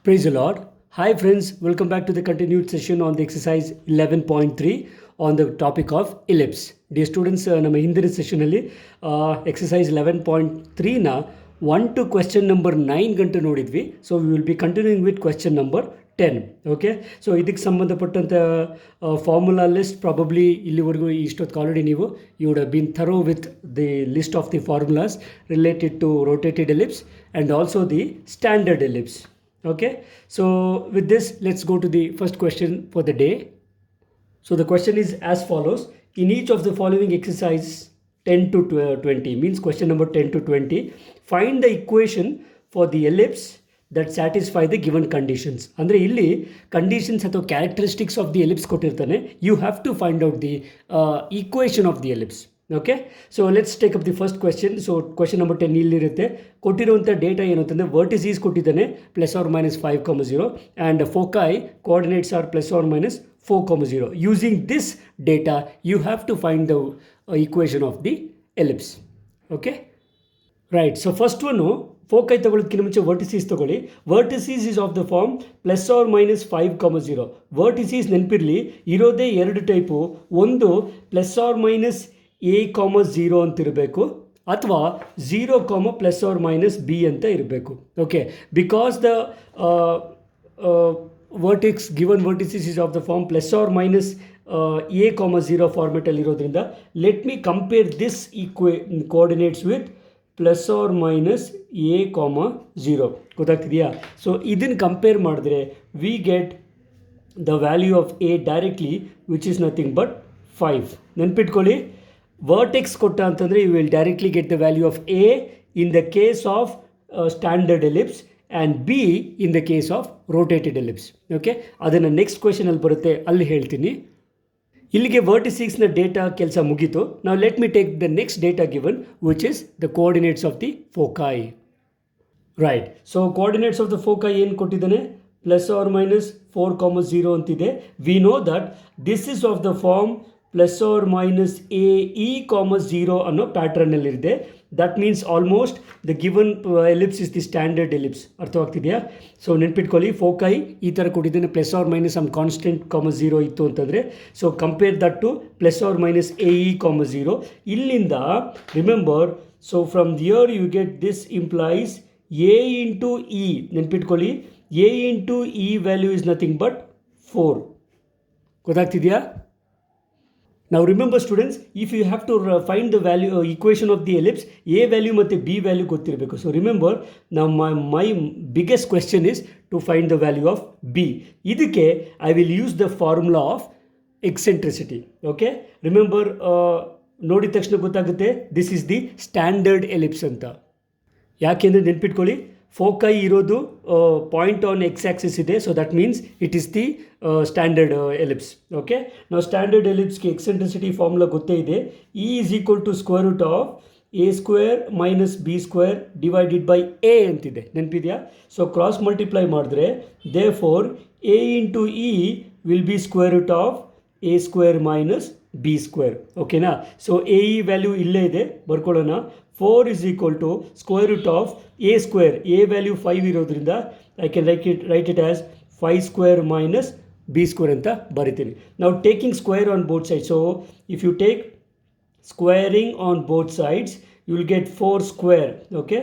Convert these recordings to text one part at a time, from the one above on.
Praise the Lord. Hi friends, welcome back to the continued session on the exercise 11.3 on the topic of ellipse. Dear students, ನಮ್ಮ ಹಿಂದಿನ ಸೆಷನಲ್ಲಿ exercise 11.3ನ 1 to question number 9 ಗಂಟೆ ನೋಡಿದ್ವಿ. So we will be continuing with question number 10. Okay, so ಇದಕ್ಕೆ ಸಂಬಂಧಪಟ್ಟಂಥ formula list probably ಇಲ್ಲಿವರೆಗೂ ಇಷ್ಟೊತ್ತು ಆಲ್ರೆಡಿ ನೀವು you would have been thorough with the list of the formulas related to rotated ellipse and also the standard ellipse. Okay, so with this let's go to the first question for the day. So the question is as follows: in each of the following exercise 10 to 20 means question number 10 to 20, find the equation for the ellipse that satisfy the given conditions. ಅಂದರೆ ಇಲ್ಲಿ conditions ಅಥವಾ characteristics of the ellipse ಕೊಟ್ಟಿರ್ತಾನೆ. You have to find out the equation of the ellipse. Okay, so let's take up the first question. So question number 10 ಇಲ್ಲಿರುತ್ತೆ. ಕೊಟ್ಟಿರುವಂಥ data ಏನು ಅಂತಂದರೆ vertices ಕೊಟ್ಟಿದ್ದಾನೆ +or-5,0 and foci coordinates are +or-4,0. Using this data you have to find the equation of the ellipse. Okay right. So first one foci ತಗೊಳ್ಳೋದಕ್ಕಿಂತ ಮುಂಚೆ vertices ತಗೊಳ್ಳಿ. Vertices is of the form +or-5,0. Vertices ನೆನಪಿರಲಿ ಇರೋದೇ ಎರಡು type. ಒಂದು +or-a,0 ಅಂತ ಇರಬೇಕು, ಅಥವಾ 0, +or-b ಅಂತ ಇರಬೇಕು. Okay, because the given vertices is of the form +or-a,0 ಫಾರ್ಮೆಟಲ್ಲಿ ಇರೋದ್ರಿಂದ let me compare this coordinates with +or-a,0. ಗೊತ್ತಾಗ್ತಿದೆಯಾ? ಸೊ ಇದನ್ನು ಕಂಪೇರ್ ಮಾಡಿದ್ರೆ we get the value of a directly which is nothing but 5. ನೆನ್ಪಿಟ್ಕೊಳ್ಳಿ, vertex ಕೊಟ್ಟ ಅಂತಂದರೆ you will directly get the value of a in the case of standard ellipse and b in the case of rotated ellipse. Okay, ಅದನ್ನು next ಕ್ವೆಶನಲ್ಲಿ ಬರುತ್ತೆ, ಅಲ್ಲಿ ಹೇಳ್ತೀನಿ. ಇಲ್ಲಿಗೆ ವರ್ಟಿಸಿಕ್ಸ್ನ data ಕೆಲಸ ಮುಗೀತು. ನಾವು let me take the next data given which is the coordinates of the foci. Right. So coordinates of the foci ಏನು ಕೊಟ್ಟಿದ್ದಾನೆ? +or-4,0 ಅಂತಿದೆ. We know that this is of the form +or-ae,0 ಅನ್ನೋ ಪ್ಯಾಟ್ರನ್ನಲ್ಲಿದೆ. That means almost the given ellipse is the standard ellipse. ಅರ್ಥವಾಗ್ತಿದೆಯಾ? So ನೆನ್ಪಿಟ್ಕೊಳ್ಳಿ, foci ಈ ಥರ ಕೊಟ್ಟಿದ್ದೇನೆ, +or- ಸಮ್ ಕಾನ್ಸ್ಟೆಂಟ್, 0 ಇತ್ತು ಅಂತಂದರೆ. So compare that to +or-ae,0. ಇಲ್ಲಿಂದ remember, so from there you get this implies a into e. ನೆನ್ಪಿಟ್ಕೊಳ್ಳಿ, a into e value is nothing but 4. ಗೊತ್ತಾಗ್ತಿದೆಯಾ? Now remember students, if you have to find the value equation of the ellipse, a value ಮತ್ತು b value ಗೊತ್ತಿರಬೇಕು. So remember, now my biggest question is to find the value of b. ಇದಕ್ಕೆ I will use the formula of eccentricity. Okay, remember, ನೋಡಿದ ತಕ್ಷಣ ಗೊತ್ತಾಗುತ್ತೆ this is the standard ellipse ಅಂತ. ಯಾಕೆಂದರೆ ನೆನ್ಪಿಟ್ಕೊಳ್ಳಿ, ಫೋಕೈ ಇರೋದು ಪಾಯಿಂಟ್ ಆನ್ ಎಕ್ಸ್ ಆಕ್ಸಿಸ್ ಇದೆ. So that means it is the standard ellipse. Okay, ನಾವು ಸ್ಟ್ಯಾಂಡರ್ಡ್ ಎಲಿಪ್ಸ್ಗೆ ಎಕ್ಸೆಂಟ್ರಿಸಿಟಿ ಫಾರ್ಮುಲಾ ಗೊತ್ತೇ ಇದೆ. E is equal to √a² - b² divided by a ಅಂತಿದೆ. ನೆನಪಿದೆಯಾ? ಸೊ ಕ್ರಾಸ್ ಮಲ್ಟಿಪ್ಲೈ ಮಾಡಿದ್ರೆ therefore a into e will be √a² - b². ಓಕೆನಾ? So a e value ಇಲ್ಲೇ ಇದೆ, ಬರ್ಕೊಳ್ಳೋಣ. 4 is equal to √a². a ವ್ಯಾಲ್ಯೂ 5 ಇರೋದ್ರಿಂದ I can write it as 5² - b² ಅಂತ ಬರಿತೀನಿ. ನಾವು taking square on both sides. So if you take squaring on both sides you will get 4². Okay,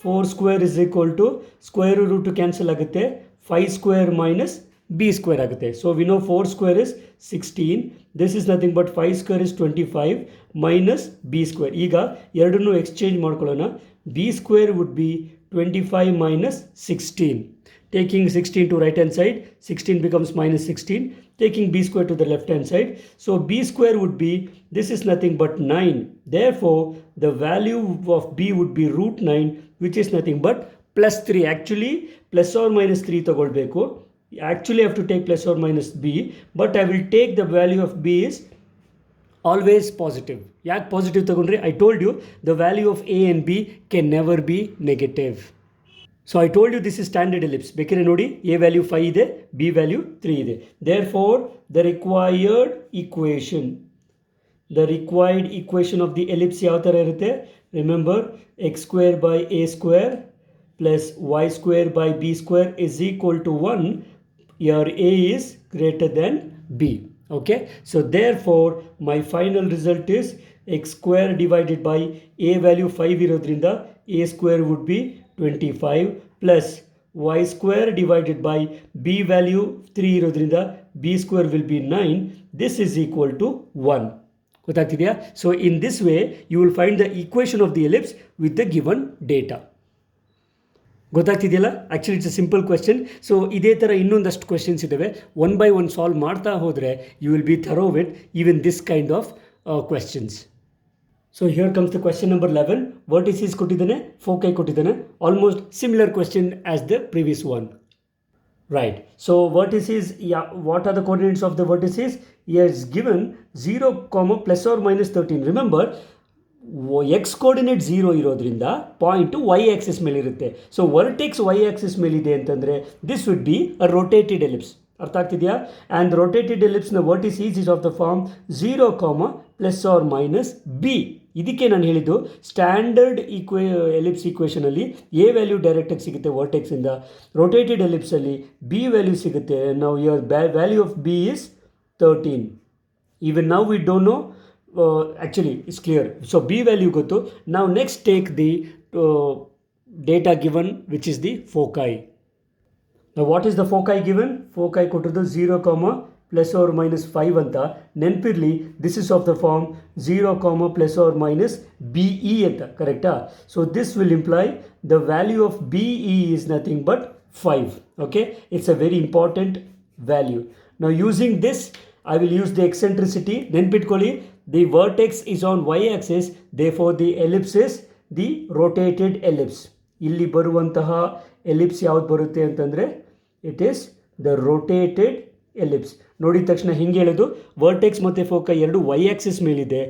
4² is equal to square root cancel ಆಗುತ್ತೆ, 5² - b² ಆಗುತ್ತೆ. So we know 4² is 16. This is nothing but 5² is 25 minus b². ಈಗ ಎರಡನ್ನೂ exchange ಮಾಡ್ಕೊಳ್ಳೋಣ. b² would be 25 minus 16. Taking 16 to right hand side, 16 becomes -16. Taking b² to the left hand side. So b² would be, this is nothing but 9. Therefore, the value of b would be √9, which is nothing but +3. Actually, +or-3 ತಗೊಳ್ಬೇಕು. Actually, I have to take +or-b, but I will take the value of b is always positive. ಯಾಕೆ positive ತಗೊಂಡ್ರೆ? I told you the value of a and b can never be negative. So I told you this is standard ellipse. ಬೇಕಿದ್ರೆ ನೋಡಿ, a ವ್ಯಾಲ್ಯೂ 5 ಇದೆ, b value 3 ಇದೆ. Therefore, the required equation of the ellipse ಯಾವ ಥರ ಇರುತ್ತೆ? Remember, x² by a² plus y square by b square is equal to 1. Here a is greater than b. Okay, so therefore my final result is x square divided by a value 5 ಇರೋದ್ರಿಂದ a square would be 25 plus y square divided by b value 3 ಇರೋದ್ರಿಂದ b square will be 9. This is equal to 1. ಗೊತ್ತಾಗ್ತಿದೆಯಾ? So in this way you will find the equation of the ellipse with the given data. ಗೊತ್ತಾಗ್ತಿದೆಯಲ್ಲ? Actually it's a simple question. So ಇದೇ ಥರ ಇನ್ನೊಂದಷ್ಟು questions ಇದ್ದಾವೆ. One by one solve ಮಾಡ್ತಾ ಹೋದರೆ you will be thorough with even this kind of questions. So here comes the question number 11. Vertices ಕೊಟ್ಟಿದ್ದಾನೆ, foci ಕೊಟ್ಟಿದ್ದಾನೆ. Almost similar question as the previous one. Right. So vertices, yeah, what are the coordinates of the vertices? Here is given 0, plus or minus 13. Remember, x coordinate 0 ಇರೋದ್ರಿಂದ point y Axis ಮೇಲೆ ಇರುತ್ತೆ. So vertex y axis ಮೇಲಿದೆ ಅಂತಂದರೆ this would be a rotated ellipse. ಅರ್ಥ ಆಗ್ತಿದೆಯಾ? And rotated ಎಲಿಪ್ಸ್ನ vertices is of the form 0, plus or minus b. ಇದಕ್ಕೆ ನಾನು ಹೇಳಿದ್ದು ಸ್ಟ್ಯಾಂಡರ್ಡ್ ಎಲಿಪ್ಸ್ ಈಕ್ವೇಷನಲ್ಲಿ ಎ ವ್ಯಾಲ್ಯೂ ಡೈರೆಕ್ಟಾಗಿ ಸಿಗುತ್ತೆ ವರ್ಟೆಕ್ಸಿಂದ. ರೊಟೇಟೆಡ್ ಎಲಿಪ್ಸಲ್ಲಿ ಬಿ ವ್ಯಾಲ್ಯೂ ಸಿಗುತ್ತೆ. ನಾವು your value of b is 13. Even ನಾವು we don't know, actually it's clear. So b value ಗೊತ್ತು. Now next take the data given, which is the foci. Now what is the foci given? Foci ಕೊಟ್ಟಿದ್ದು 0, plus or minus 5 ಅಂತ. ನೆನಪಿರಲಿ, this is of the form 0, plus or minus be ಅಂತ. ಕರೆಕ್ಟಾ? So this will imply the value of be is nothing but 5. Okay, it's a very important value. Now using this I will use the eccentricity. ನೆನ್ಪಿಟ್ಕೊಳ್ಳಿ, the vertex is on y-axis, therefore the ellipse is the rotated ellipse. ಇಲ್ಲಿ ಬರುವಂತಹ ellipse ಯಾವ್ದು ಬರುತ್ತೆ ಅಂತಂದರೆ it is the rotated ellipse. ನೋಡಿದ ತಕ್ಷಣ ಹಿಂಗೆ ಹೇಳೋದು, ವರ್ಟೆಕ್ಸ್ ಮತ್ತು ಫೋಕೈ ಎರಡು y-axis ಮೇಲಿದೆ.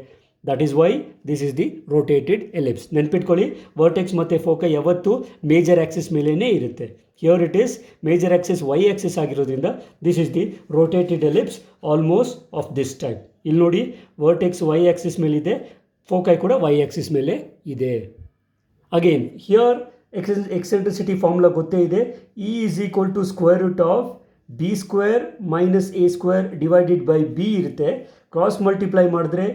That is why this is the rotated ellipse. ನೆನ್ಪಿಟ್ಕೊಳ್ಳಿ, ವರ್ಟೆಕ್ಸ್ ಮತ್ತು ಫೋಕೈ ಯಾವತ್ತು ಮೇಜರ್ ಆ್ಯಕ್ಸಿಸ್ ಮೇಲೇ ಇರುತ್ತೆ. Here it is major axis y axis ಆಗಿರೋದ್ರಿಂದ this is the rotated ellipse almost of this type. ಇಲ್ಲಿ ನೋಡಿ, ವರ್ಟೆಕ್ಸ್ y ಆ್ಯಕ್ಸಿಸ್ ಮೇಲಿದೆ, ಫೋಕೈ ಕೂಡ y ಆ್ಯಕ್ಸಿಸ್ ಮೇಲೆ ಇದೆ. ಅಗೇನ್ ಹಿಯರ್ ಎಕ್ಸೆಂಟ್ರಿಸಿಟಿ ಫಾರ್ಮುಲಾ ಗೊತ್ತೇ ಇದೆ. E is equal to square root of b square minus a square divided by b ಇರುತ್ತೆ. Cross multiply ಮಾಡಿದ್ರೆ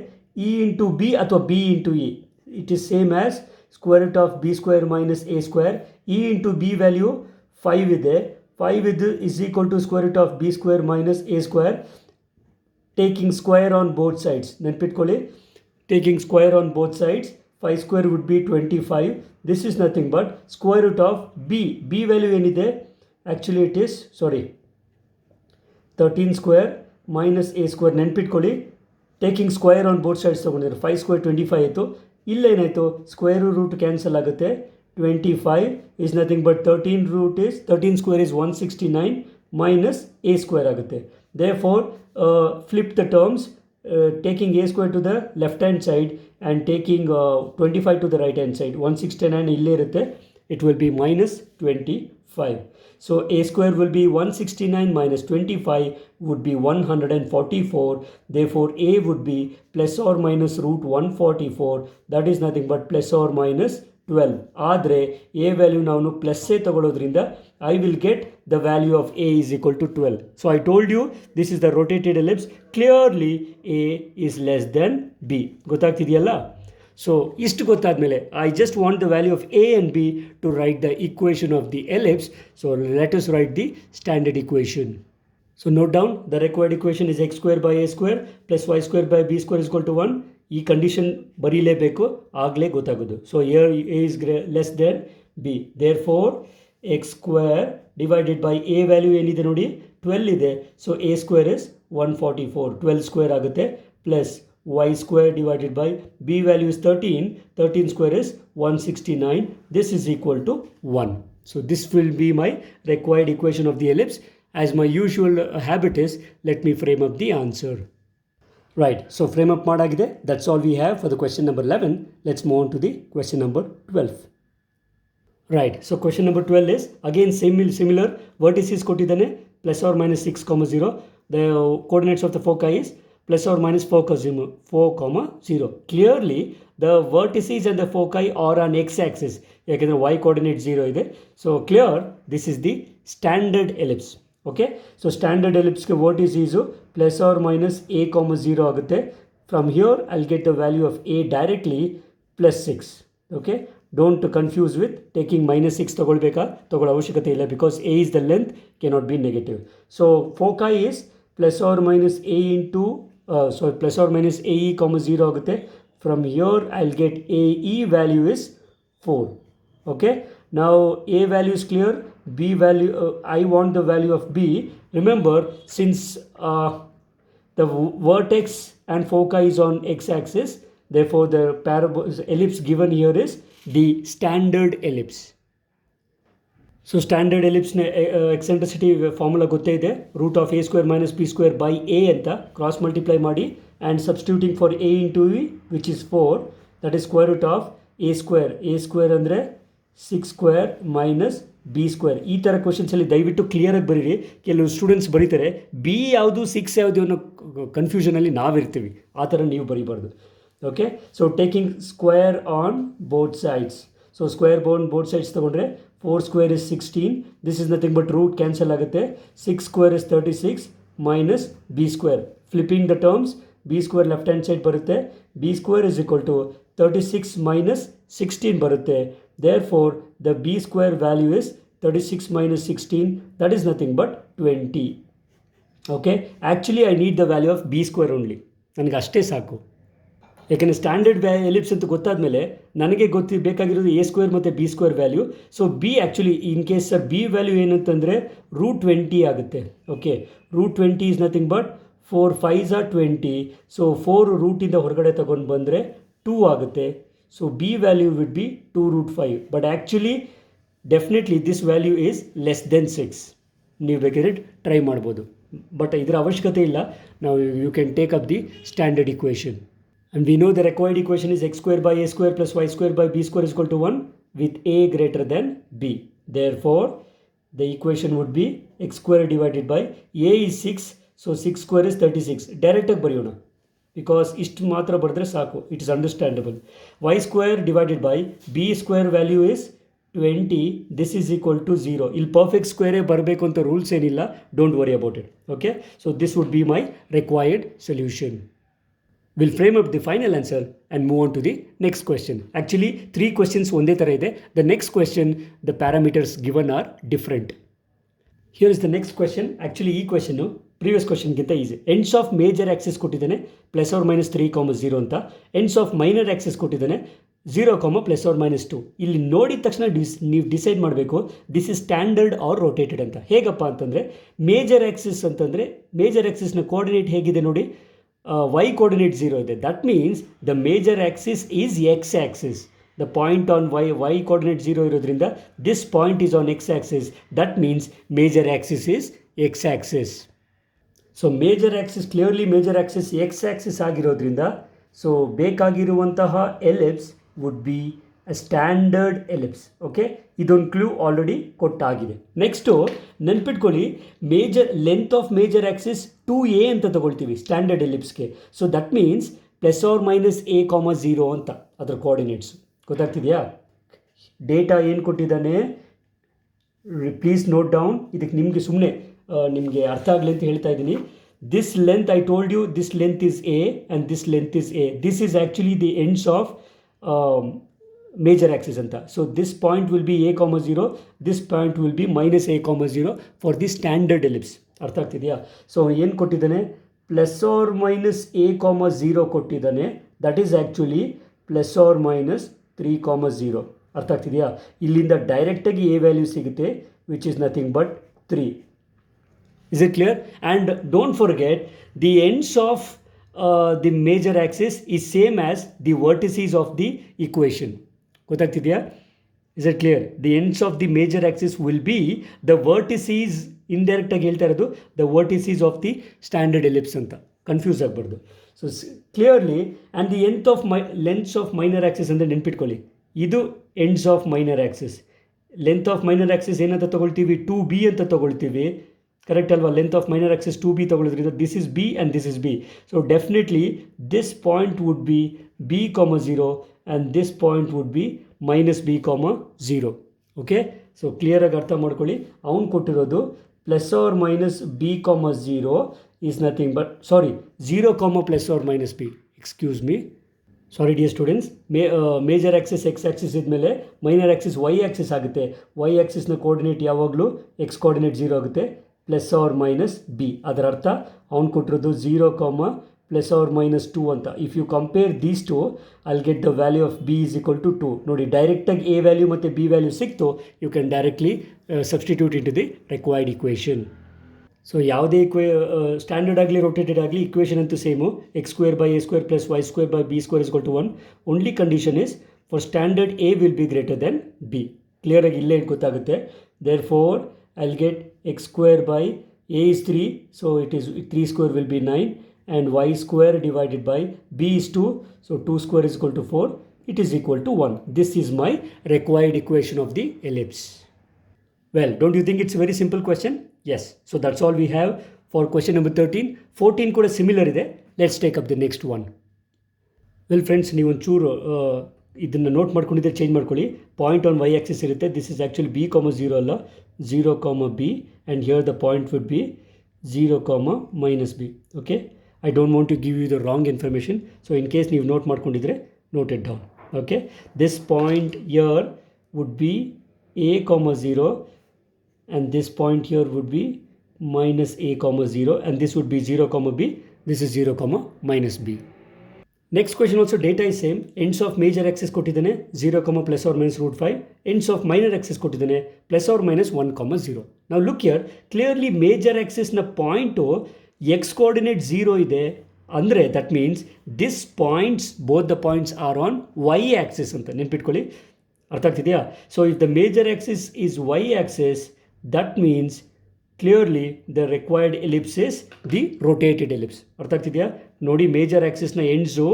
ಇ ಇಂಟು ಬಿ ಅಥವಾ b into e, it is same as square root of b square minus a square. E into b value 5 ಇದೆ. 5 ಇದು is equal to square root of b square minus a square. Taking square on both sides. ನೆನ್ಪಿಟ್ಕೊಳ್ಳಿ, taking square on both sides, 5 square would be 25. This is nothing but square root of b. b value ಏನಿದೆ? Actually it is, 13 square minus a square. ನೆನ್ಪಿಟ್ಕೊಳ್ಳಿ, taking square on both sides ತೊಗೊಂಡಿದ್ದಾರೆ. 5 square 25 ಆಯಿತು. ಇಲ್ಲೇನಾಯಿತು? Square root cancel ಆಗುತ್ತೆ. 25 is nothing but 13 square is 169 minus a square ಆಗುತ್ತೆ. Therefore flip the terms, taking a square to the left hand side and taking 25 to the right hand side. 169 ಇಲ್ಲೇ ಇರುತ್ತೆ. It will be minus 25. So a square will be 169 minus 25 would be 144. Therefore a would be plus or minus root 144. That is nothing but plus or minus 12. ಆದರೆ a value ನಾವು ಪ್ಲಸ್ಸೇ ತಗೊಳ್ಳೋದ್ರಿಂದ I will get the value of a is equal to 12. So I told you this is the rotated ellipse. Clearly a is less than b. ಗೊತ್ತಾಗ್ತಿದೆಯಲ್ಲ? ಸೊ ಇಷ್ಟು ಗೊತ್ತಾದಮೇಲೆ I just want the value of a and b to write the equation of the ellipse. So let us write the standard equation. So note down, the required equation is x square by a square plus y square by b square is equal to 1. ಈ condition ಬರೀಲೇಬೇಕು, ಆಗಲೇ ಗೊತ್ತಾಗೋದು. So here a is less than b. Therefore x square divided by a value ಏನಿದೆ ನೋಡಿ 12 ಇದೆ. So a square is 144, 12 square ಆಗುತ್ತೆ, plus y square divided by b value is 13 square is 169. This is equal to 1. So this will be my required equation of the ellipse. As my usual habit is, let me frame up the answer. Right, so frame up ಮಾಡಾಗಿದೆ. That's all we have for the question number 11. Let's move on to the question number 12. Right, so question number 12 is again similar. Vertices ಕೊಟ್ಟಿದ್ದಾನೆ plus or minus 6, 0. The coordinates of the foci is plus or minus 4, 0. Clearly, the vertices and the foci are on x-axis. ಯಾಕೆಂದರೆ y coordinate 0 ಇದೆ. So clear, this is the standard ellipse. Okay, so standard ellipse ಗೆ vertices plus or minus a, 0 ಆಗುತ್ತೆ. From here, I'll get the value of a directly plus 6. Okay, don't confuse with taking minus 6 ತಗೊಳ್ಬೇಕಾ, ತಗೊಳ್ಳೋ ಅವಶ್ಯಕತೆ ಇಲ್ಲ, because a is the length, cannot be negative. So foci is plus or minus a into plus or minus ae, 0 ಆಗುತ್ತೆ. From here I'll get ae value is 4. Okay, now a value is clear. B value, I want the value of b. Remember, since the vertex and foci is on x-axis, therefore the ellipse given here is the standard ellipse. So standard ಎಲಿಪ್ಸ್ನ eccentricity formula ಗೊತ್ತೇ ಇದೆ, root of a square minus b square by a ಅಂತ cross multiply ಮಾಡಿ and substituting for a into v which is 4, that is square root of a square ಅಂದರೆ 6 square minus b square. ಈ ಥರ ಕ್ವಶನ್ಸಲ್ಲಿ ದಯವಿಟ್ಟು ಕ್ಲಿಯರಾಗಿ ಬರೀರಿ. ಕೆಲವು ಸ್ಟೂಡೆಂಟ್ಸ್ ಬರೀತಾರೆ b ಯಾವುದು 6 ಯಾವುದು ಅನ್ನೋ ಕನ್ಫ್ಯೂಷನಲ್ಲಿ ನಾವಿರ್ತೀವಿ, ಆ ಥರ ನೀವು ಬರೀಬಾರ್ದು. Okay, so taking square on both sides. So square both sides ತಗೊಂಡ್ರೆ 4 square is 16. This is nothing but root cancel ಆಗುತ್ತೆ. 6 square is 36 minus b square. Flipping the terms, b square left hand side ಬರುತ್ತೆ. b square is equal to 36 minus 16 ಬರುತ್ತೆ. Therefore, the b square value is 36 minus 16. That is nothing but 20. Okay, actually I need the value of b square only. ನನಗೆ ಅಷ್ಟೇ ಸಾಕು. ಯಾಕೆಂದರೆ standard ellipse ಅಂತ ಗೊತ್ತಾದಮೇಲೆ ನನಗೆ ಬೇಕಾಗಿರೋದು a square ಮತ್ತು b square value. So b actually in case b value ಏನಂತಂದರೆ root 20 ಆಗುತ್ತೆ. Okay, root 20 is nothing but 4 5s are 20. So 4 ರೂಟಿಂದ ಹೊರಗಡೆ ತಗೊಂಡು ಬಂದರೆ 2 ಆಗುತ್ತೆ. So b value would be 2 root 5. But actually definitely this value is less than 6. ನೀವು ಬೇಕಾದ್ರೆ try ಮಾಡ್ಬೋದು, ಬಟ್ ಇದರ ಅವಶ್ಯಕತೆ ಇಲ್ಲ. ನಾವು you can take up the standard equation. And we know the required equation is x square by a square plus y square by b square is equal to 1 with a greater than b. Therefore, the equation would be x square divided by a is 6. So 6 square is 36. Direct ಬರೆಯೋಣ, because ಇಷ್ಟು ಮಾತ್ರ ಬರೆದ್ರೆ ಸಾಕು, it is understandable. Y square divided by b square value is 20. This is equal to 0. ಇಲ್ಲಿ perfect ಸ್ಕ್ವೇರೇ ಬರಬೇಕು ಅಂತ rules ಏನಿಲ್ಲ. Don't worry about it. Okay, so this would be my required solution. We'll frame up the final answer and move on to the next question. Actually, 3 questions ಒಂದೇ ಥರ ಇದೆ. The next question, the parameters given are different. Here is the next question. Actually, ಈ ಕ್ವೆಶನ್ನು previous ಕ್ವೆಶನ್ಗಿಂತ easy. Ends of major axis ಕೊಟ್ಟಿದ್ದಾನೆ plus or minus 3, 0 ಅಂತ. Ends of minor Axis ಕೊಟ್ಟಿದ್ದಾನೆ 0, plus or minus 2. ಇಲ್ಲಿ ನೋಡಿದ ತಕ್ಷಣ ನೀವು ಡಿಸೈಡ್ ಮಾಡಬೇಕು this is standard or rotated ಅಂತ. ಹೇಗಪ್ಪ ಅಂತಂದರೆ, ಮೇಜರ್ ಆಕ್ಸಿಸ್ ಅಂತಂದರೆ ಮೇಜರ್ ಆಕ್ಸಿಸ್ನ ಕೋಆರ್ಡಿನೇಟ್ ಹೇಗಿದೆ ನೋಡಿ, y coordinate 0 ಇದೆ. That means the major axis is x axis. The point on y coordinate 0 ಇರೋದ್ರಿಂದ this point is on x axis. That means major axis is x axis. So major axis, clearly major axis x axis ಆಗಿರೋದ್ರಿಂದ so ಬೇಕಾಗಿರುವಂತಹ ellipse would be a standard ellipse. Okay, ಇದೊಂದು clue already ಕೊಟ್ಟಾಗಿದೆ. Next ನೆನ್ಪಿಟ್ಕೊಳ್ಳಿ, major length of major axis 2a ಅಂತ ತಗೊಳ್ತೀವಿ standard ಎಲಿಪ್ಸ್ಗೆ. So that means plus or minus a, 0 ಅಂತ ಅದರ ಕೋಆರ್ಡಿನೇಟ್ಸ್. ಗೊತ್ತಾಗ್ತಿದೆಯಾ? ಡೇಟಾ ಏನು ಕೊಟ್ಟಿದ್ದಾನೆ ಪ್ಲೀಸ್ ನೋಟ್ ಡೌನ್. ಇದಕ್ಕೆ ನಿಮಗೆ ಸುಮ್ಮನೆ ನಿಮಗೆ ಅರ್ಥ ಆಗಲಿ ಅಂತ ಹೇಳ್ತಾ ಇದ್ದೀನಿ. This length I told you, this length is a and this length is a. This is actually the ends of major axis ಅಂತ. So this point will be a, 0, this point will be minus a, 0 for the standard ellipse. ಅರ್ಥ ಆಗ್ತಿದೆಯಾ? So ಏನು ಕೊಟ್ಟಿದ್ದಾನೆ, plus or minus a, 0 ಕೊಟ್ಟಿದ್ದಾನೆ. That is actually plus or minus 3, 0. ಅರ್ಥ ಆಗ್ತಿದೆಯಾ? ಇಲ್ಲಿಂದ ಡೈರೆಕ್ಟಾಗಿ a ವ್ಯಾಲ್ಯೂ ಸಿಗುತ್ತೆ which is nothing but 3. Is it clear? And don't forget, the ends of the major axis is same as the vertices of the equation. ಗೊತ್ತಾಗ್ತಿದೆಯಾ? Is it clear? The ends of the major axis will be the vertices, indirect ಆಗಿ ಹೇಳ್ತಾ ಇರೋದು the vertices of the standard ellipse ಅಂತ. Confuse ಆಗಬಾರ್ದು. So clearly, and the lengths of minor axis ಅಂದರೆ ನೆನ್ಪಿಟ್ಕೊಳ್ಳಿ, ಇದು ends of minor axis. Length of minor axis ಏನಂತ ತೊಗೊಳ್ತೀವಿ, 2b ಅಂತ ತೊಗೊಳ್ತೀವಿ. ಕರೆಕ್ಟ್ ಅಲ್ವಾ? Length of minor axis 2b ತಗೊಳ್ಳೋದ್ರಿಂದ this is b and this is b. So definitely this point would be b, 0 and this point would be -b, 0. Okay, so ಕ್ಲಿಯರಾಗಿ ಅರ್ಥ ಮಾಡ್ಕೊಳ್ಳಿ. ಅವ್ನು ಕೊಟ್ಟಿರೋದು +or -b, 0 is nothing but, sorry, 0, +or-b. Excuse me. Sorry dear students, major axis x axis ಇದ್ಮೇಲೆ minor axis y axis ಆಗುತ್ತೆ. Y ಆ್ಯಕ್ಸಿಸ್ನ coordinate ಯಾವಾಗಲೂ x coordinate 0 ಆಗುತ್ತೆ, +or-b. ಅದರ ಅರ್ಥ ಅವ್ನು ಕೊಟ್ಟಿರೋದು 0, +or-2 ಅಂತ. If you compare these two, I'll get the value of b is equal to 2. ನೋಡಿ, ಡೈರೆಕ್ಟಾಗಿ a ವ್ಯಾಲ್ಯೂ ಮತ್ತು b ವ್ಯಾಲ್ಯೂ ಸಿಕ್ತು, you can directly substitute into the required equation. So ಯಾವುದೇ ಸ್ಟ್ಯಾಂಡರ್ಡ್ ಆಗಲಿ ರೊಟೇಟೆಡ್ ಆಗಲಿ equation ಅಂತೂ same. x² by a² + y² by b² is equal to 1. Only condition is for standard a will be greater than b. ಕ್ಲಿಯರಾಗಿ ಇಲ್ಲೇ ಗೊತ್ತಾಗುತ್ತೆ. Therefore I'll get x² by a is 3, so it is 3² will be 9, and y² divided by b is 2, so 2² is equal to 4. It is equal to 1. This is my required equation of the ellipse. Well, don't you think it's a very simple question? Yes. So that's all we have for question number 13. 14 ಕೂಡ similar ಇದೆ. Let's take up the next one. Well friends, ನೀವು ಒಂಚೂರು ಇದನ್ನು note ಮಾಡ್ಕೊಂಡಿದ್ದರೆ change ಮಾಡ್ಕೊಳ್ಳಿ. Point on y axis ಇರುತ್ತೆ. This is actually b, 0 ಅಲ್ಲ, 0, b, and here the point would be 0, -b. Okay, I don't want to give you the wrong information. So in case ನೀವು note ಮಾಡ್ಕೊಂಡಿದ್ರೆ note it down. Okay, this point here would be a, 0, and this point here would be -a, 0, and this would be 0, b. This is 0, -b. Next question also data is same. Ends of major axis ಕೊಟ್ಟಿದ್ದಾನೆ 0, ±√5. Ends of minor axis ಕೊಟ್ಟಿದ್ದಾನೆ +or-1, 0. Now look here, clearly major axis ನ point x coordinate 0 ಇದೆ ಅಂದರೆ that means this points, both the points are on y axis ಅಂತ ನೆನ್ಪಿಟ್ಕೊಳ್ಳಿ. ಅರ್ಥ ಆಗ್ತಿದೆಯಾ? So if the major axis is y axis, that means clearly the required ellipse is the rotated ellipse. ಅರ್ಥ ಆಗ್ತಿದೆಯಾ? ನೋಡಿ, major ಆಕ್ಸಿಸ್ನ ಎಂಡ್ಸು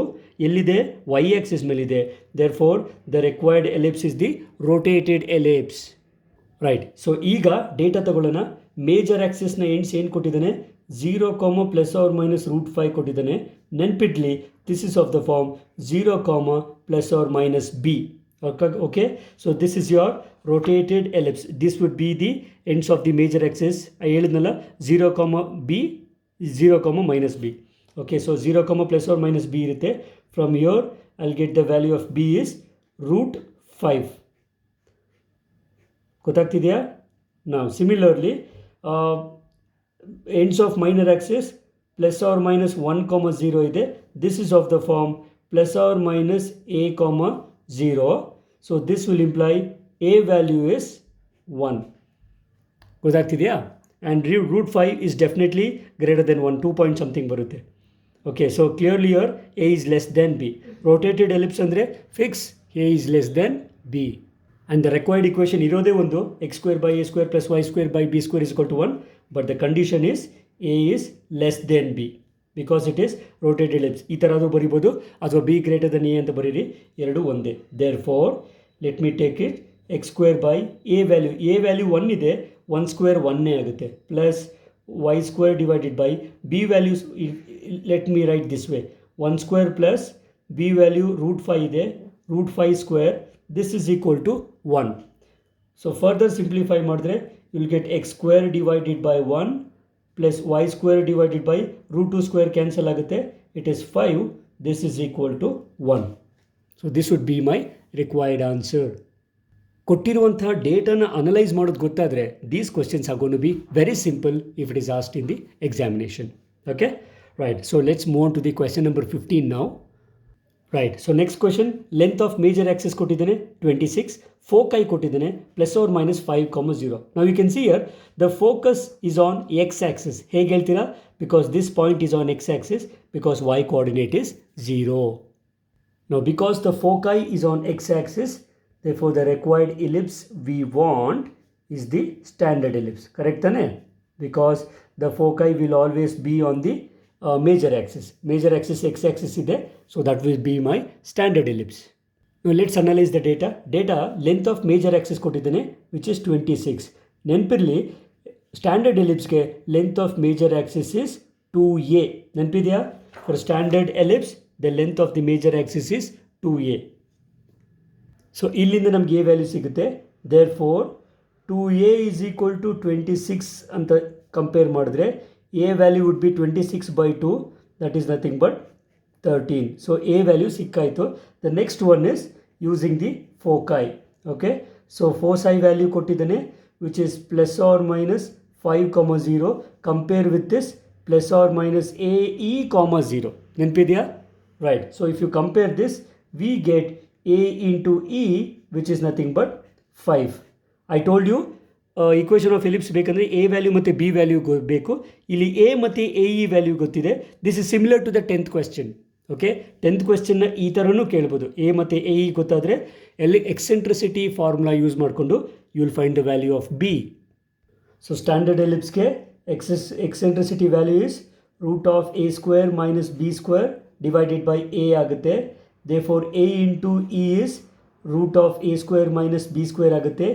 ಎಲ್ಲಿದೆ? Y axis ಮೇಲಿದೆ. Therefore the required ellipse is the rotated ellipse. Right. So ಈಗ data ತಗೊಳ್ಳೋಣ. Major ಆಕ್ಸಿಸ್ನ ends ಏನು ಕೊಟ್ಟಿದ್ದಾನೆ? 0, ±√5 ಕೊಟ್ಟಿದ್ದಾನೆ. ನೆನ್ಪಿಡ್ಲಿ, this is of the form 0, ±b. Okay, so this is your rotated ellipse. This would be the ends of the major axis. I ಹೇಳಿದ್ನಲ್ಲ 0, b, 0, -b. Okay, so 0, ±b ಇರುತ್ತೆ. From here I'll get the value of b is √5. ಗೊತ್ತಾಗ್ತಿದೆಯಾ? Now similarly, ends of minor axis +or-1, 0 ಇದೆ. This is of the form +or-a, 0. So this will imply a value is 1. ಗೊತ್ತಾಗ್ತಿದೆಯಾ? And √5 is definitely greater than 1, 2 point something ಬರುತ್ತೆ. Okay, so clearly here a is less than b. rotated ellipse ಅಂದರೆ fix a is less than b. And the required equation ಇರೋದೇ ಒಂದು, x² by a² + y² by b² is equal to 1. But the condition is a is less than b. Because it is rotated ellipse. ಈ ಥರ ಅದು ಬರಿಬೋದು, ಅಥವಾ b greater than a ಅಂತ ಬರೀರಿ, ಎರಡು ಒಂದೇ. Therefore let me take it x² by a value 1 ಇದೆ, 1² 1 ಆಗುತ್ತೆ, plus y² divided by b values. Let me write this way, 1² plus b value √5 ಇದೆ, √5². This is equal to 1. So further simplify ಮಾಡಿದ್ರೆ you will get x² divided by 1 plus y² divided by √2² cancel ಆಗುತ್ತೆ. It is 5. This is equal to 1. So this would be my required answer. ಕೊಟ್ಟಿರುವಂತಹ ಡೇಟಾನ analyse ಮಾಡೋದು ಗೊತ್ತಾದರೆ these questions are going to be very simple if it is asked in the examination. Okay, right. So let's move on to the question number 15 now. Right. So next question, length of major axis ಕೊಟ್ಟಿದ್ದಾನೆ 26, foci ಕೊಟ್ಟಿದ್ದಾನೆ +or-5, 0. ನಾವು you can see here the focus is on x axis. ಹೇಗೆ ಹೇಳ್ತೀರಾ? Because this point is on x Axis, because y coordinate is 0. Now because the foci is on x-axis, therefore the required ellipse we want is the standard ellipse. Correct tane? Because the foci will always be on the major axis. Major axis x-axis ide, so that will be my standard ellipse. Now let's analyze the data. Data length of major axis ಕೊಟ್ಟಿದ್ದೇನೆ which is 26. ನೆನಪಿರಲಿ, standard ಎಲಿಪ್ಸ್ಗೆ length of major axis is 2a. ನೆನಪಿದೆಯಾ? For standard ellipse the length of the major axis is 2a. So ಇಲ್ಲಿಂದ ನಮ್ಗೆ a value ಸಿಗುತ್ತೆ. Therefore 2a is equal to 26 ಅಂತ compare ಮಾಡಿದ್ರೆ a value would be 26/2, that is nothing but 13. So a value ಸಿಕ್ಕಾಯಿತು. The next one is using the foci. Okay, so foci value ಕೊಟ್ಟಿದ್ದಾನೆ which is plus or minus 5,0. Compare with this plus or minus AE, 0. ನೆನಪಿದೆಯಾ? Right. So if you compare this we get A into E which is nothing but 5. I told you equation of ellipse ಬೇಕಂದರೆ a value ಮತ್ತು b value ಬೇಕು. ಇಲ್ಲಿ a ಮತ್ತು AE value ಗೊತ್ತಿದೆ. This is similar to the 10th question. Okay, 10th ಕ್ವೆಶ್ಚನ್ನ ಈ ಥರನೂ ಕೇಳ್ಬೋದು. ಎ ಮತ್ತು AE ಗೊತ್ತಾದರೆ ಎಲ್ಲಿ ಎಕ್ಸೆಂಟ್ರಿಸಿಟಿ ಫಾರ್ಮುಲಾ ಯೂಸ್ ಮಾಡಿಕೊಂಡು you will find the value of b. So standard ಎಲಿಪ್ಸ್ಗೆ eccentricity value is root of A² minus B² divided by a ಆಗುತ್ತೆ. Therefore A into E is root of A² minus B² ಆಗುತ್ತೆ.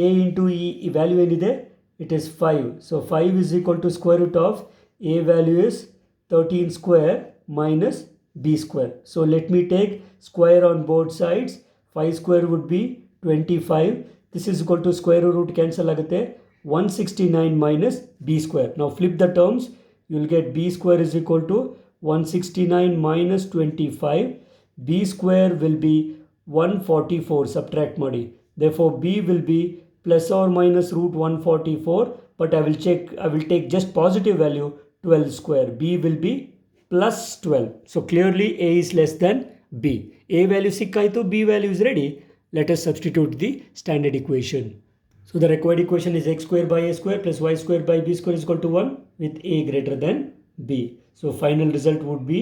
A into E value ಏನಿದೆ? It is 5. So 5 is equal to square root of A value is 13² minus B². So let me take square on both sides. 5² would be 25. This is equal to square root cancel ಆಗುತ್ತೆ. 169 minus B². Now flip the terms. You will get B² is equal to 169 minus 25. B² will be 144. Subtract ಮಾಡಿ. Therefore B will be plus or minus root 144, but I will take just positive value 12 square. B will be plus 12. So clearly A is less than B. A value ಸಿಕ್ಕಾಯಿತು, B value is ready. Let us substitute the standard equation. So the required equation is x² by A² plus y² by B² is equal to 1 with A greater than B. So final result would be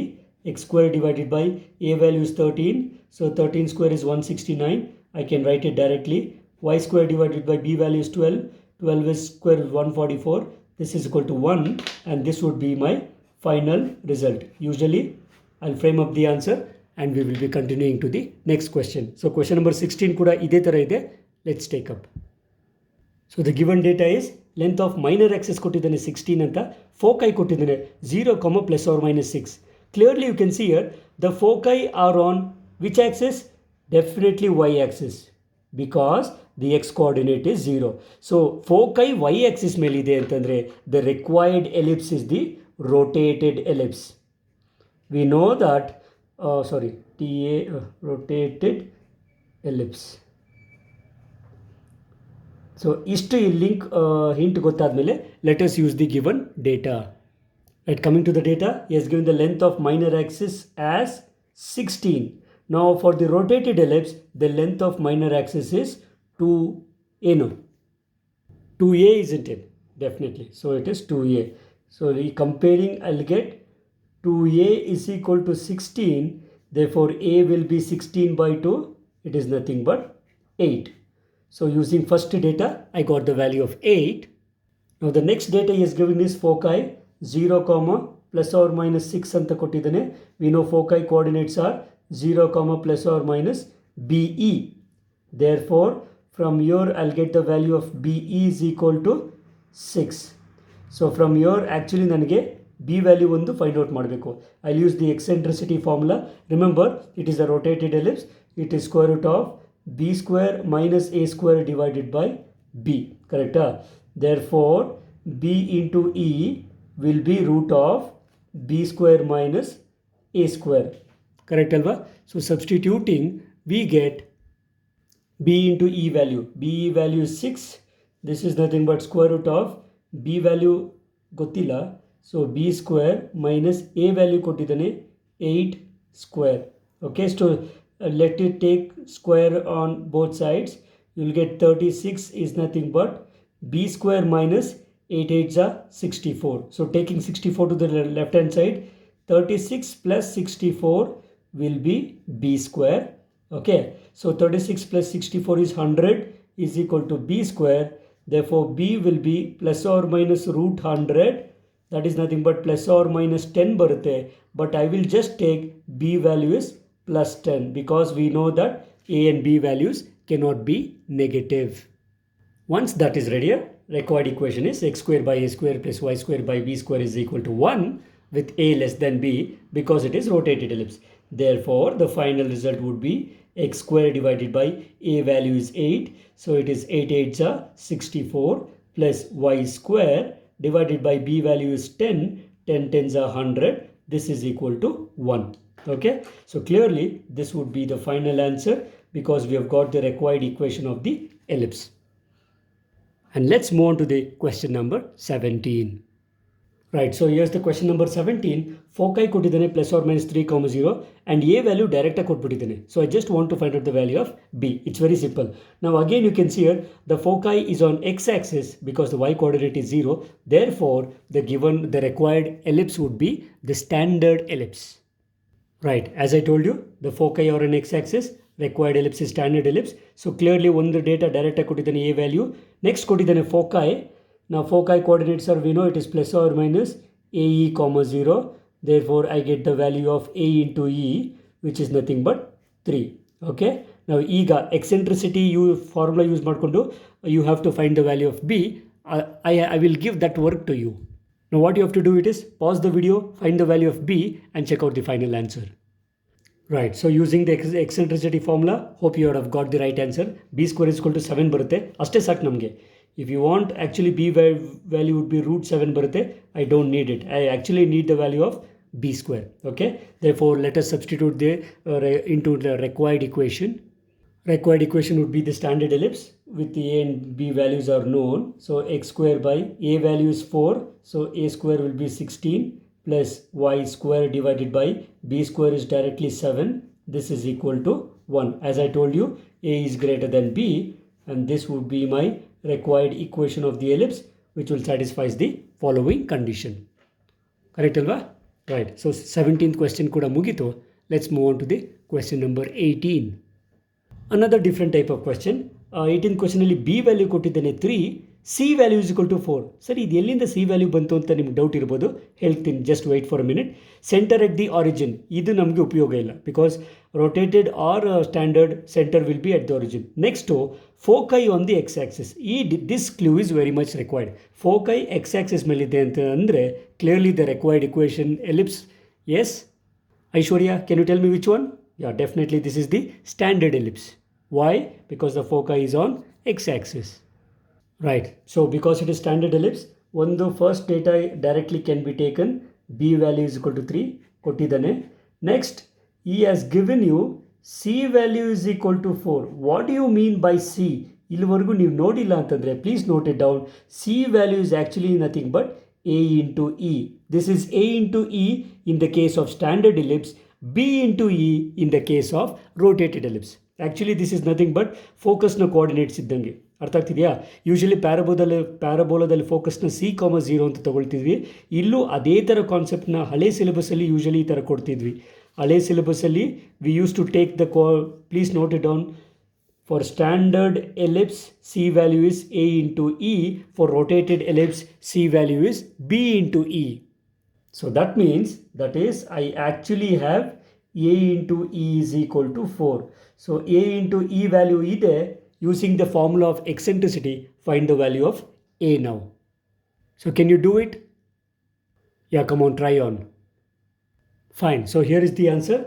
x² divided by A value is 13. So 13 square is 169. I can write it directly. Y² divided by B value is 12. 12 is square is 144. This is equal to 1 and this would be my final result. Usually I'll frame up the answer and we will be continuing to the next question. So question number 16 kuda ide tara ide. Let's take up. So the given data is length of minor axis ಕೊಟ್ಟಿದ್ದಾನೆ 16 ಅಂತ, foci ಕೊಟ್ಟಿದ್ದಾನೆ 0, plus or minus 6. Clearly you can see here the foci are on which axis? Definitely y axis, because the x coordinate is 0. So foci y axis ಮೇಲಿದೆ ಅಂತಂದರೆ the required ellipse is the rotated ellipse. We know that rotated ellipse. So ಇಷ್ಟು ಈ link hint ಗೊತ್ತಾದಮೇಲೆ let us use the given data. Right, coming to the data, he has given the length of minor axis as 16. Now for the rotated ellipse, the length of minor axis is 2a, isn't it? Definitely. So it is 2a. So comparing, I'll get 2a is equal to 16. Therefore a will be 16 by 2. It is nothing but 8. So using first data, I got the value of 8. Now the next data he has given is foci 0, plus or minus 6 ಅಂತ ಕೊಟ್ಟಿದ್ದಾನೆ. We know foci coordinates are 0, plus or minus BE. Therefore from here I'll get the value of BE is equal to 6. So from here actually ನನಗೆ B value ಒಂದು find out ಮಾಡಬೇಕು. I'll use the eccentricity formula. Remember, it is a rotated ellipse. It is square root of B² minus A² divided by B. Correct? Therefore B into E will be root of B² minus A². Correct alva? So substituting we get B into E value. B value is 6. This is nothing but square root of B value gottilla. So B² minus A value kottidane 8 square. Okay, so let it take square on both sides. You will get 36 is nothing but B² minus 8 8s are 64. So taking 64 to the left hand side, 36 plus 64 will be B². Okay, so 36 plus 64 is 100 is equal to B². Therefore B will be plus or minus root 100. That is nothing but plus or minus 10 barutte. But I will just take B value is plus 10 because we know that A and B values cannot be negative. Once that is ready, required equation is x square by a square plus y square by b square is equal to 1 with a less than b because it is rotated ellipse. Therefore, the final result would be x square divided by a value is 8. So it is 8 8s are 64 plus y square divided by b value is 10. 10 10s are 100. This is equal to 1. Okay. So clearly this would be the final answer because we have got the required equation of the ellipse. And let's move on to the question number 17. Right, so here's the question number 17. Foci ಕೊಟ್ಟಿದ್ದಾನೆ plus or minus 3, 0 and a value direct ಕೊಟ್ಬಿಟ್ಟಿದ್ದಾನೆ. So I just want to find out the value of b. It's very simple. Now again you can see here the foci is on x-axis because the y coordinate is 0. Therefore, the required ellipse would be the standard ellipse. Right, as I told you, the foci are on x-axis, required ellipse is standard ellipse. So clearly one the data direct ಕೊಟ್ಟಿದ್ದಾನೆ a value. Next ಕೊಟ್ಟಿದ್ದಾನೆ foci. Now foci coordinates are, we know it is plus or minus ae comma 0. Therefore I get the value of a into e, which is nothing but 3. Okay. Now ega eccentricity you formula use madkondo you have to find the value of b. I will give that work to you. Now what you have to do it is pause the video, find the value of b and check out the final answer. Right, so using the eccentricity formula, hope you have got the right answer. B square is equal to 7 ಬರುತ್ತೆ ಅಷ್ಟೇ ಸಾಕು ನಮಗೆ. If you want actually b value would be root 7 ಬರುತ್ತೆ. I don't need it. I actually need the value of b square. Okay, therefore let us substitute the into the required equation. Required equation would be the standard ellipse with the a and b values are known. So x square by a value is 4, so a square will be 16 plus y square divided by b square is directly 7. This is equal to 1. As I told you, a is greater than b and this would be my required equation of the ellipse which will satisfy the following condition. Correct alva? Right. So 17th question kuda mugito. Let's move on to the question number 18. Another different type of question. 18th question ಅಲ್ಲಿ b value ಕೊಟ್ಟಿದ್ದಾನೆ 3, c value is equal to 4. ಸರಿ, ಇದು ಎಲ್ಲಿಂದ c value ಬಂತು ಅಂತ ನಿಮ್ಗೆ doubt ಇರ್ಬೋದು. ಹೇಳ್ತೀನಿ, just wait for a minute. Centre at the origin, ಇದು ನಮಗೆ ಉಪಯೋಗ ಇಲ್ಲ because rotated or standard center will be at the origin. Next, foci on the x-axis. This clue is very much required. Foci x-axis melide anta andre clearly the required equation ellipse. Yes, Aishwarya, can you tell me which one? Yeah, definitely this is the standard ellipse. Why? Because the foci is on x-axis. Right. So because it is standard ellipse, one the first data directly can be taken. B value is equal to 3. ಕೊಟ್ಟಿದ್ದಾನೆ. Next, he has given you c value is equal to 4. What do you mean by c? ಇಲ್ಲಿವರೆಗೂ ನೀವು ನೋಡಿಲ್ಲ ಅಂತಂದರೆ please note it down. c value is actually nothing but a into e. This is a into e in the case of standard ellipse, b into e in the case of rotated ellipse. Actually this is nothing but ಫೋಕಸ್ನ coordinates ಇದ್ದಂಗೆ. ಅರ್ಥ ಆಗ್ತಿದೆಯಾ? Usually ಪ್ಯಾರಬೋಲಾದಲ್ಲಿ ಫೋಕಸ್ನ c, 0 ಅಂತ ತಗೊಳ್ತಿದ್ವಿ. ಇಲ್ಲೂ ಅದೇ ಥರ ಕಾನ್ಸೆಪ್ಟ್ನ ಹಳೆ ಸಿಲೆಬಸಲ್ಲಿ usually ಈ ಥರ ಕೊಡ್ತಿದ್ವಿ. ಹಳೆ ಸಿಲೆಬಸಲ್ಲಿ we use to take the please note it down. For standard ellipse c value is a into e. For rotated ellipse c value is b into e. So that means that is I actually have a into e is equal to 4. So a into e value ಇದೆ. Using the formula of eccentricity, find the value of a now. So can you do it? Yeah, come on, try on. Fine. So here is the answer.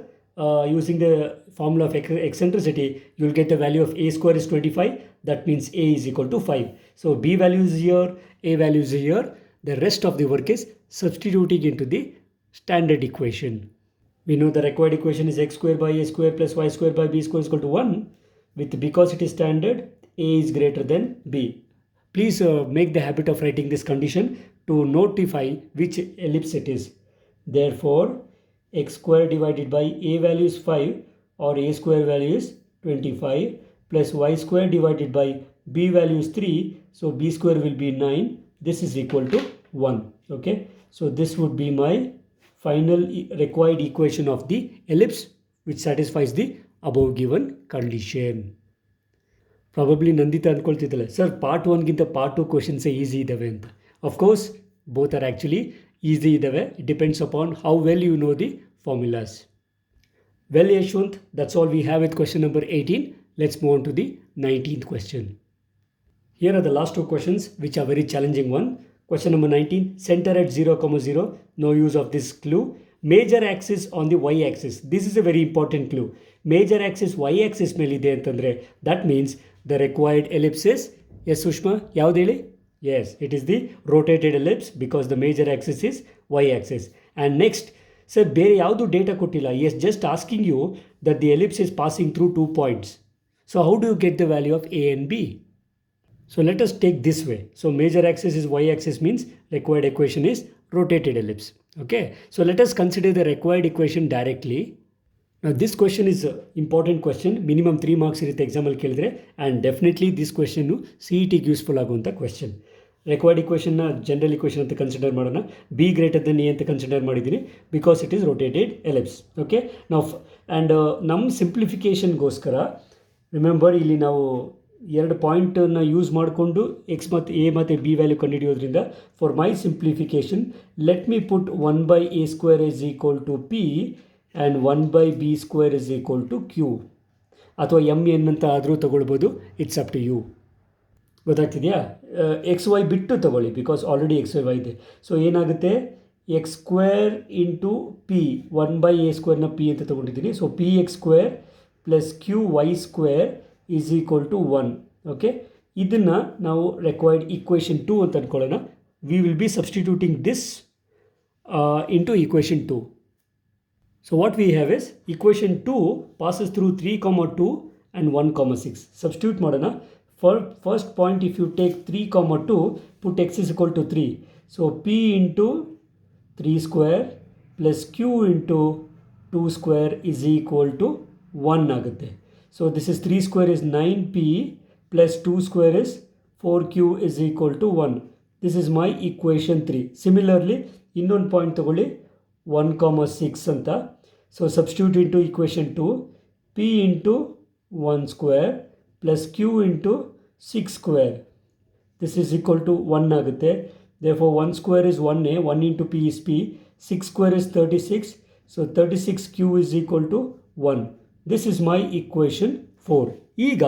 Using the formula of eccentricity, you will get the value of a square is 25. That means a is equal to 5. So b value is here, a value is here. The rest of the work is substituting into the standard equation. We know the required equation is x square by a square plus y square by b square is equal to 1. Because it is standard, a is greater than b. Please make the habit of writing this condition to notify which ellipse it is. Therefore, x square divided by a value is 5 or a square value is 25 plus y square divided by b value is 3. So b square will be 9. This is equal to 1. Okay. So this would be my final required equation of the ellipse which satisfies the above given condition. Probably Nandita ಅಂದ್ಕೊಳ್ತಿದ್ದಲ್ಲ, sir part 1ಗಿಂತ part 2 ಕ್ವಶನ್ಸೇ easy ಇದ್ದಾವೆ ಅಂತ. Of course both are actually easy ಇದ್ದಾವೆ. It depends upon how well you know the formulas. Well Yashwant, that's all we have with question number 18. Let's move on to the 19th question. Here are the last two questions which are very challenging one. Question number 19, center at 0, 0, no use of this clue. Major axis on the y axis. This is a very important clue. Major axis y axis melide antandre, that means the required ellipse is, yes Sushma, yavadu heli? Yes, it is the rotated ellipse because the major axis is y axis. And next, sir, ಬೇರೆ ಯಾವುದು data ಕೊಟ್ಟಿಲ್ಲ. He is just asking you that the ellipse is passing through 2 points. So how do you get the value of A and B? So let us take this way. So major axis is y axis means required equation is rotated ellipse. Okay. So let us consider the required equation directly. Now this question is an important question. Minimum 3 marks irutte exam alli kelidre, and definitely this question CET ಗೆ useful ಆಗುವಂಥ question. Required ಇಕ್ವೇಷನ್ನ general equation ಅಂತ consider ಮಾಡೋಣ. B greater than a ಅಂತ consider ಮಾಡಿದ್ದೀನಿ because it is rotated ellipse. Okay ನಾವು and ನಮ್ಮ ಸಿಂಪ್ಲಿಫಿಕೇಷನ್ಗೋಸ್ಕರ ರಿಮೆಂಬರ್ ಇಲ್ಲಿ ನಾವು ಎರಡು ಪಾಯಿಂಟನ್ನು ಯೂಸ್ ಮಾಡಿಕೊಂಡು ಎಕ್ಸ್ ಮತ್ತು ಎ ಮತ್ತು ಬಿ ವ್ಯಾಲ್ಯೂ ಕಂಡುಹಿಡಿಯೋದ್ರಿಂದ for my simplification let me put 1/a² is equal to p and 1/b² is equal to q, ಅಥವಾ ಎಮ್ ಎನ್ ಅಂತ ಆದರೂ ತಗೊಳ್ಬೋದು. It's up to you. ಗೊತ್ತಾಗ್ತಿದೆಯಾ? ಎಕ್ಸ್ ವೈ ಬಿಟ್ಟು ತಗೊಳ್ಳಿ ಬಿಕಾಸ್ ಆಲ್ರೆಡಿ ಎಕ್ಸ್ ವೈ ಇದೆ. So ಏನಾಗುತ್ತೆ, x² into p 1/a² p ಅಂತ ತೊಗೊಂಡಿದ್ದೀನಿ. So px² plus qy² is equal to 1. Okay, ಇದನ್ನು ನಾವು ರೆಕ್ವೈರ್ಡ್ ಈಕ್ವೇಷನ್ 2 ಅಂತ ಅಂದ್ಕೊಳ್ಳೋಣ. We will be substituting this into equation 2. So what we have is equation 2 passes through 3, 2 and 1, 6. Substitute ಮಾಡೋಣ. For first point, if you take 3, 2, put x is equal to 3. So p into 3 square plus q into 2 square is equal to 1 ಆಗುತ್ತೆ. So this is 3 square is 9p plus 2 square is 4q is equal to 1. This is my equation 3. Similarly, ಇನ್ನೊಂದು point ತಗೊಳ್ಳಿ 1, 6 ಅಂತ. So substitute into equation 2, p into 1 square plus q into 6 square. This is equal to 1 ಆಗುತ್ತೆ. Therefore 1 square is 1a, 1 into p is p, 6 square is 36. So 36q is equal to 1. This is my equation 4. ಈಗ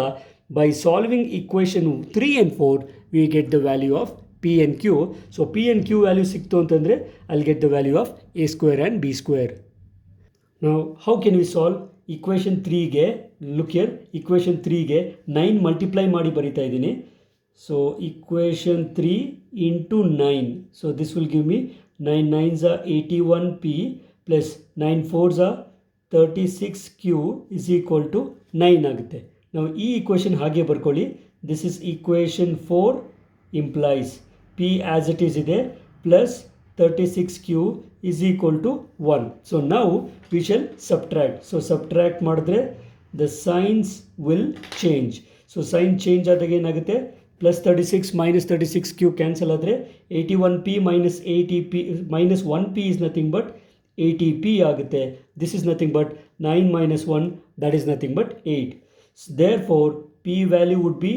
by solving equation 3 and 4, we get the value of p and q. So p and q value ಸಿಕ್ತು ಅಂತಂದರೆ I'll get the value of a² and b². Now how can we solve equation 3ಗೆ? Look here, equation 3ಗೆ 9 multiply ಮಾಡಿ ಬರಿತಾ ಇದ್ದೀನಿ. So equation 3 into 9. So this will give me 9 9s are 81p plus 9 4s are 36q is equal to 9 ಆಗುತ್ತೆ. ನಾವು ಈ equation ಹಾಗೆ ಬರ್ಕೊಳ್ಳಿ. This is equation 4 implies p as it is ಇದೆ plus 36q is equal to 1. So now we shall subtract. So subtract ಮಾಡಿದ್ರೆ the signs will change. So sign change ಆದಾಗ ಏನಾಗುತ್ತೆ, plus 36 minus 36q cancel ಆದರೆ 81p minus 80p minus 1p is nothing but 80p ಆಗುತ್ತೆ. This is nothing but 9 minus 1, that is nothing but 8. Therefore p value would be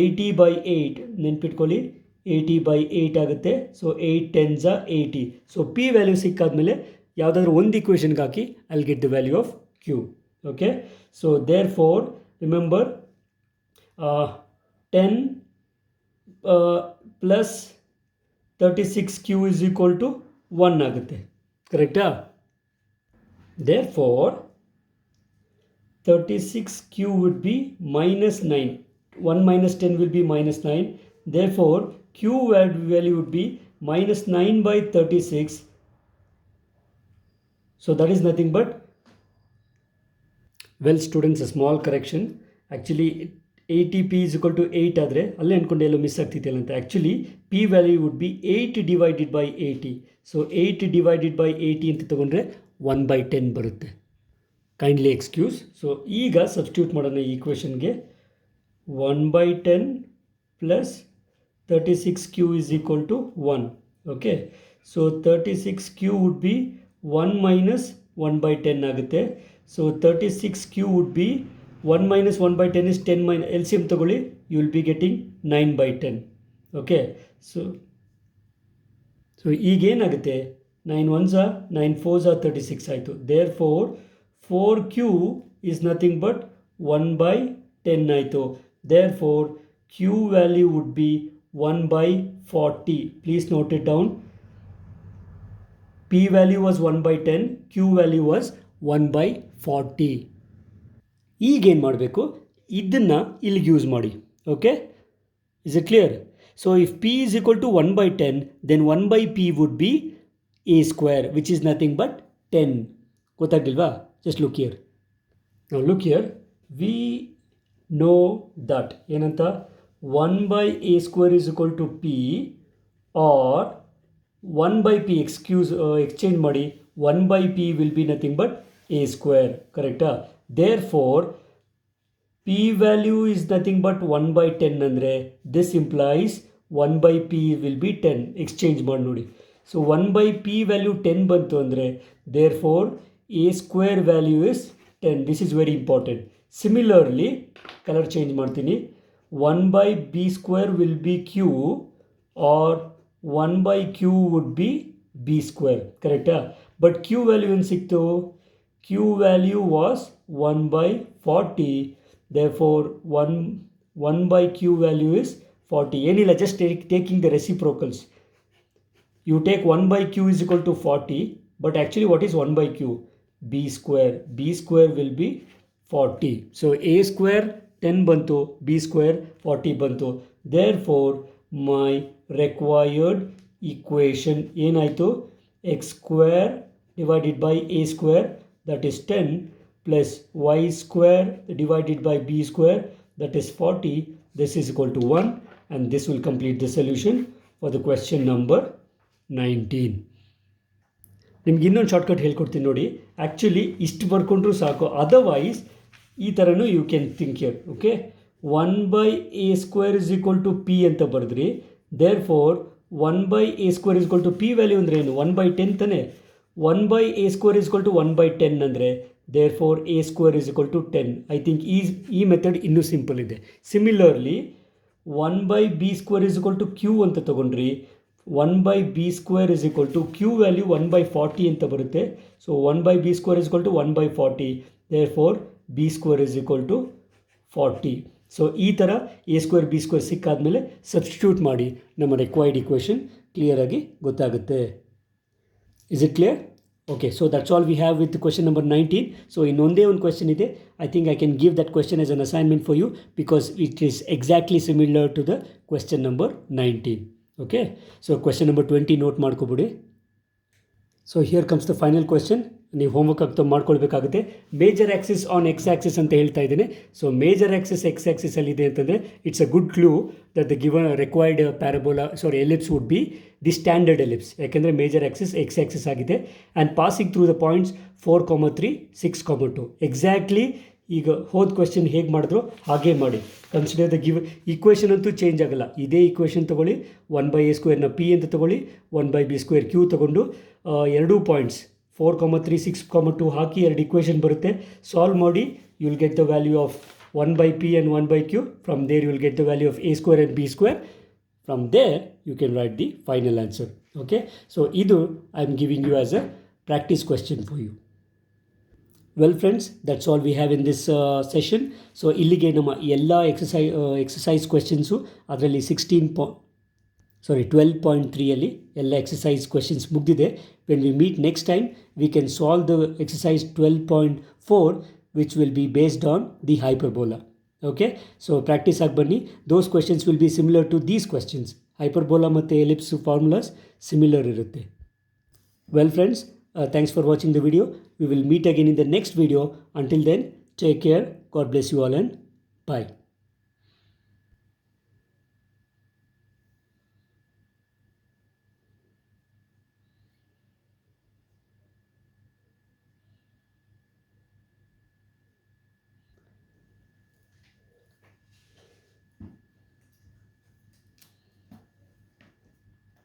80/8. ನೆನ್ಪಿಟ್ಕೊಳ್ಳಿ, 80/8 ಆಗುತ್ತೆ. So 8 10s are 80. So p value ಸಿಕ್ಕಾದ್ಮೇಲೆ ಯಾವುದಾದ್ರೂ ಒಂದು ಇಕ್ವೇಷನ್ಗೆ ಹಾಕಿ I'll get the value of q. Okay, so therefore remember 10 plus 36q is equal to 1 ಆಗುತ್ತೆ. ಕರೆಕ್ಟಾ? Therefore 36q would be minus 9. 1 minus 10 will be minus 9. Therefore q value would be minus 9/36. So that is nothing but, well students, a small correction. Actually 80p is equal to 8 ಆದರೆ ಅಲ್ಲೇ ಅಂದ್ಕೊಂಡು ಎಲ್ಲೋ miss ಆಗ್ತಿದ್ದಲ್ಲ ಅಂತ. Actually p value would B 8 divided by 80. So 8 divided by 80 ಅಂತ ತೊಗೊಂಡ್ರೆ 1/10 ಬರುತ್ತೆ. Kindly excuse. So ಈಗ substitute ಮಾಡೋಣ ಈ ಈಕ್ವೇಷನ್ಗೆ. 1/10 plus 36q is equal to 1. Okay, so 36q would be 1 minus 1/10 ಆಗುತ್ತೆ. So 36q would be 1 minus 1/10 is 10 minus LCM ತಗೊಳ್ಳಿ, you will be getting 9/10. Okay, so ಈಗೇನಾಗುತ್ತೆ, 9 1s are 9 4s are 36 ಆಯಿತು. Therefore 4q is nothing but 1/10 ಆಯಿತು. Therefore Q value would be 1 by 40. Please note it down. P value was 1 by 10. Q value was 1 by 40. ಈಗೇನು ಮಾಡಬೇಕು, ಇದನ್ನು ಇಲ್ಲಿಗೆ use ಮಾಡಿ. Okay, is it clear? So if P is equal to 1 by 10, then 1 by P would be A square, which is nothing but 10. ಗೊತ್ತಾಗ್ಲಿಲ್ವಾ? Just look here. Now look here. We know that ಏನಂತ 1 by A square is equal to P, or 1 by P, exchange ಮಾಡಿ, 1 by P will be nothing but A square. Correct? Therefore P value is nothing but 1 by 10 ಅಂದರೆ this implies 1 by P will be 10. Exchange ಮಾಡಿ ನೋಡಿ. So 1 by P value 10 ಬಂತು ಅಂದರೆ therefore A square value is 10. This is very important. Similarly, color change ಮಾಡ್ತೀನಿ. 1 by B square will be Q, or 1 by Q would be B square. Correct? But Q value ಏನು ಸಿಕ್ತು? Q value was 1 by 40. Therefore 1 by Q value is 40. ಏನಿಲ್ಲ, just taking the reciprocals. You take 1 by Q is equal to 40, but actually what is 1 by Q? B square. B square will be 40. So A square 10 bantu, B square 40 bantu. Therefore my required equation ಏನಾಯಿತು? X square divided by A square, that is 10, plus Y square divided by B square, that is 40. This is equal to 1, and this will complete the solution for the question number 19. ನಿಮ್ಗೆ ಇನ್ನೊಂದು shortcut ಹೇಳ್ಕೊಡ್ತೀನಿ ನೋಡಿ. Actually ಇಷ್ಟು ಬರ್ಕೊಂಡ್ರೂ ಸಾಕು, otherwise ಈ ಥರನೂ you can think here. Okay, 1 by A square is equal to P ಅಂತ ಬರೆದ್ರಿ. therefore 1 by A square is equal to P value ಅಂದರೆ ಏನು? 1 by 10 ತಾನೆ. 1 by A square is equal to 1 by 10 ಅಂದರೆ therefore A square is equal to 10. I think ಈ method ಇನ್ನೂ simple ಇದೆ. Similarly 1 by B square is equal to Q ಅಂತ ತಗೊಂಡ್ರಿ. 1 by B square is equal to Q value 1 by 40 ಅಂತ ಬರುತ್ತೆ. So 1 by B square is equal to 1 by 40. therefore B square is equal to 40. So ಈ ಥರ A square B square ಸಿಕ್ಕಾದ್ಮೇಲೆ substitute ಮಾಡಿ ನಮ್ಮ required equation ಕ್ಲಿಯರಾಗಿ ಗೊತ್ತಾಗುತ್ತೆ. Is it clear? Okay, so that's all we have with question number 19. So ಇನ್ನೊಂದೇ ಒಂದು question ಇದೆ. I think I can give that question as an assignment for you because it is exactly similar to the question number 19. Okay, so question number 20 note ಮಾಡ್ಕೊಬಿಡಿ. So here comes the final question. ನೀವು homework ಆಗ್ತಾ ಮಾಡ್ಕೊಳ್ಬೇಕಾಗುತ್ತೆ. Major axis on x axis ಅಂತ ಹೇಳ್ತಾ ಇದ್ದೇನೆ. So major axis x ಆ್ಯಕ್ಸಿಸಲ್ಲಿದೆ ಅಂತಂದರೆ it's a good clue that the given required parabola ellipse would be the standard ellipse. ಯಾಕೆಂದರೆ major axis x axis ಆಗಿದೆ and passing through the points 4, 3, 6, 2. Exactly ಈಗ ಹೋದ question ಹೇಗೆ ಮಾಡಿದ್ರು ಹಾಗೇ ಮಾಡಿ. ಕನ್ಸಿಡರ್ ದ ಗಿವ್ ಈಕ್ವೇಷನ್ ಅಂತೂ ಚೇಂಜ್ ಆಗಲ್ಲ. ಇದೇ ಈಕ್ವೇಷನ್ ತೊಗೊಳ್ಳಿ, 1 by A square P ಅಂತ ತೊಗೊಳ್ಳಿ, 1 by B square Q ತೊಗೊಂಡು ಎರಡೂ ಪಾಯಿಂಟ್ಸ್ 4, 3, 6, 2 ಹಾಕಿ ಎರಡು ಇಕ್ವೇಷನ್ ಬರುತ್ತೆ. ಸಾಲ್ವ್ ಮಾಡಿ, you will get the value of 1 by P and 1 by Q. From there you will get the value of A square and B square. From there you can write the final answer. Okay, so idu I am giving you as a practice question for you. Well friends, that's all we have in this session. So illige nama ella exercise questions ಅದರಲ್ಲಿ 12.3 ಅಲ್ಲಿ ಎಲ್ಲ exercise questions ಮುಗಿದಿದೆ. When we meet next time we can solve the exercise 12.4 which will be based on the hyperbola. Okay, so practice ಆಗಿ ಬನ್ನಿ. Those questions will be similar to these questions. Hyperbola ಮತ್ತು ellipse formulas similar ಇರುತ್ತೆ. Well friends, thanks for watching the video. We will meet again in the next video. Until then, take care. God bless you all and bye.